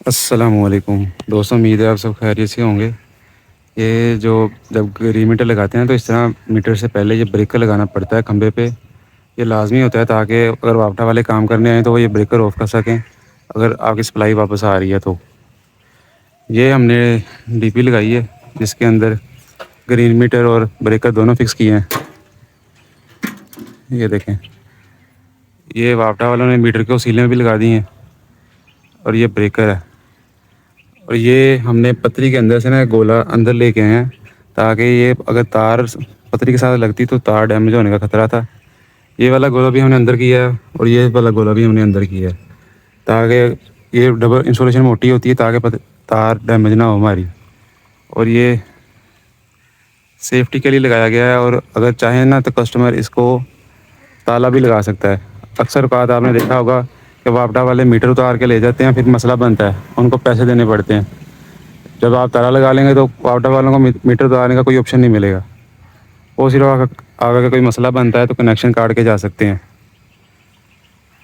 अस्सलामुअलैकुम दोस्तों, उम्मीद है आप सब खैरियत से होंगे। ये जो जब रीमीटर लगाते हैं तो इस तरह मीटर से पहले ये ब्रेकर लगाना पड़ता है खंबे पे। ये लाजमी होता है ताकि अगर वापटा वाले काम करने आए तो वो ये ब्रेकर ऑफ कर सकें अगर आपकी सप्लाई वापस आ रही है तो। ये हमने डीपी लगाई है जिसके अंदर ग्रीन मीटर और ब्रेकर दोनों फिक्स किए हैं। ये देखें, ये वापटा वालों ने मीटर के सीलें भी लगा दी हैं और ये ब्रेकर है। और ये हमने पतरी के अंदर से ना गोला अंदर लेके आए हैं ताकि ये अगर तार पतरी के साथ लगती तो तार डैमेज होने का ख़तरा था। ये वाला गोला भी हमने अंदर किया है और ये वाला गोला भी हमने अंदर किया है ताकि ये डबल इंसुलेशन मोटी होती है ताकि तार डैमेज ना हो हमारी। और ये सेफ्टी के लिए लगाया गया है और अगर चाहे ना तो कस्टमर इसको ताला भी लगा सकता है। अक्सर बात आपने देखा होगा कि वापडा वाले मीटर उतार के ले जाते हैं, फिर मसला बनता है, उनको पैसे देने पड़ते हैं। जब आप ताला लगा लेंगे तो वापडा वालों को मीटर उतारने का कोई ऑप्शन नहीं मिलेगा। वो सिर्फ अगर का कोई मसला बनता है तो कनेक्शन काट के जा सकते हैं।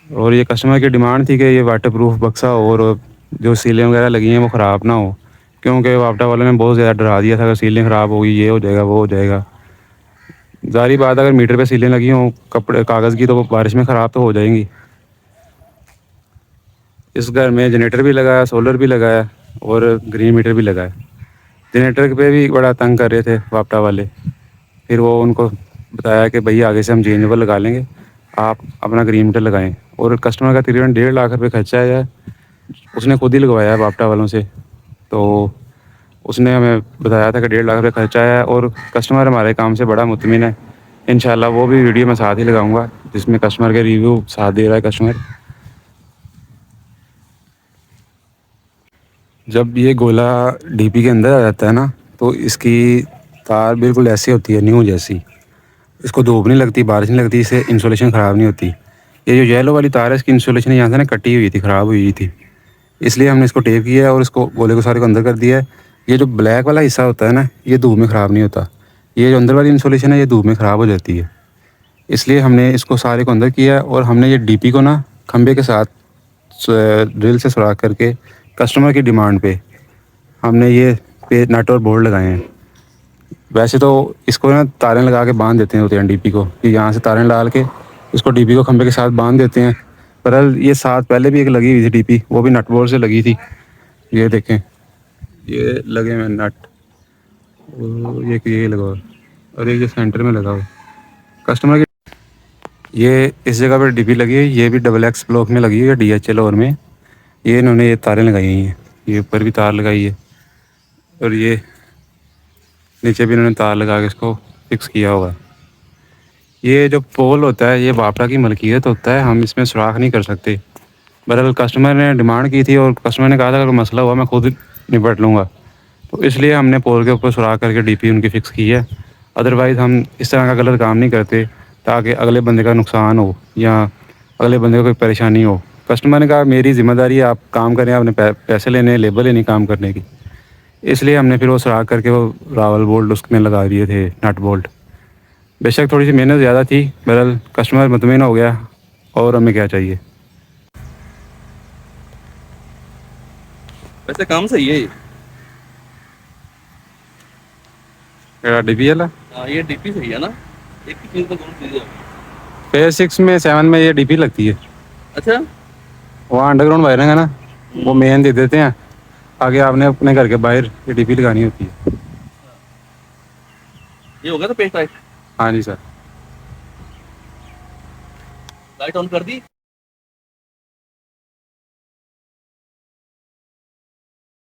और ये कस्टमर की डिमांड थी कि ये वाटर प्रूफ बक्सा हो और जो सीलें वगैरह लगी हैं वो ख़राब ना हो, क्योंकि वापडा वालों ने बहुत ज़्यादा डरा दिया था अगर सीलें ख़राब होगी ये हो जाएगा वो हो जाएगा। ज़ाहिर बात अगर मीटर पे सीलें लगी हों कपड़े कागज़ की तो बारिश में ख़राब तो हो जाएंगी। इस घर में जनरेटर भी लगाया, सोलर भी लगाया और ग्रीन मीटर भी लगाया। जनरेटर पे भी बड़ा तंग कर रहे थे वापटा वाले, फिर वो उनको बताया कि भई आगे से हम चेंजेबल लगा लेंगे, आप अपना ग्रीन मीटर लगाएं। और कस्टमर का तकरीबन 1.5 लाख रुपये खर्चा है, उसने खुद ही लगवाया है वापटा वालों से। तो उसने हमें बताया था कि 1.5 लाख रुपये खर्चा है और कस्टमर हमारे काम से बड़ा मुतमिन है। इंशाल्लाह वो भी वीडियो मैं साथ ही लगाऊंगा जिसमें कस्टमर के रिव्यू साथ दे रहा है कस्टमर। जब ये गोला डीपी के अंदर आ जाता है ना तो इसकी तार बिल्कुल ऐसी होती है न्यू जैसी, इसको धूप नहीं लगती, बारिश नहीं लगती, इससे इंसुलेशन ख़राब नहीं होती। ये जो येलो वाली तार है इसकी इंसुलेशन यहाँ से ना कटी हुई थी, ख़राब हुई थी, इसलिए हमने इसको टेप किया है और इसको गोले को सारे को अंदर कर दिया है। ये जो ब्लैक वाला हिस्सा होता है ना ये धूप में ख़राब नहीं होता, ये जो अंदर वाली इंसुलेशन है ये धूप में ख़राब हो जाती है, इसलिए हमने इसको सारे को अंदर किया है। और हमने ये डीपी को ना खंबे के साथ ड्रिल से सुराख करके कस्टमर की डिमांड पे हमने ये पे नट और बोल्ट लगाए हैं। वैसे तो इसको ना तारें लगा के बांध देते हैं होते हैं डीपी को, कि यहाँ से तारें डाल के इसको डीपी को खंबे के साथ बांध देते हैं। पर ये साथ पहले भी एक लगी हुई थी डीपी, वो भी नट बोल्ट से लगी थी। ये देखें, ये लगे हुए नट, ये लगा हुआ और एक ये सेंटर में लगा हुआ कस्टमर की। ये इस जगह पर डीपी लगी है, ये भी डबल एक्स ब्लॉक में लगी हुई है DHL और में। ये इन्होंने ये तारें लगाई हुई हैं, ये ऊपर भी तार लगाई है और ये नीचे भी इन्होंने तार लगा के इसको फिक्स किया हुआ है। ये जो पोल होता है ये वापडा की मलकियत होता है, हम इसमें सुराख नहीं कर सकते। बहरहाल कस्टमर ने डिमांड की थी और कस्टमर ने कहा था अगर मसला हुआ मैं खुद निपट लूँगा, तो इसलिए हमने पोल के ऊपर सुराख करके डीपी उनकी फ़िक्स की है। अदरवाइज़ हम इस तरह का गलत काम नहीं करते ताकि अगले बंदे का नुकसान हो या अगले बंदे को कोई परेशानी हो। कस्टमर ने कहा मेरी ज़िम्मेदारी है, आप काम करें, आपने पैसे लेने हैं, लेबर लेनी काम करने की, इसलिए हमने फिर वो सुराख करके वो रावल बोल्ट उसमें लगा दिए थे, नट बोल्ट। बेशक थोड़ी सी मेहनत ज़्यादा थी, बहरहाल कस्टमर मुतमिन हो गया और हमें क्या चाहिए। वैसे काम सही है ये। DPL है हाँ ये डीपी सही है ना, एक ही चीज में दोनों चीजें। फेज 6 में 7 में ये डीपी लगती है। अच्छा। वहाँ अंडरग्राउंड वायरिंग है ना, वो मेन दे देते हैं, आगे आपने अपने घर के बाहर ये डीपी लगानी होती है। ये हो गया तो पेस्ट लाइट हाँ जी सर। लाइट ऑन कर दी।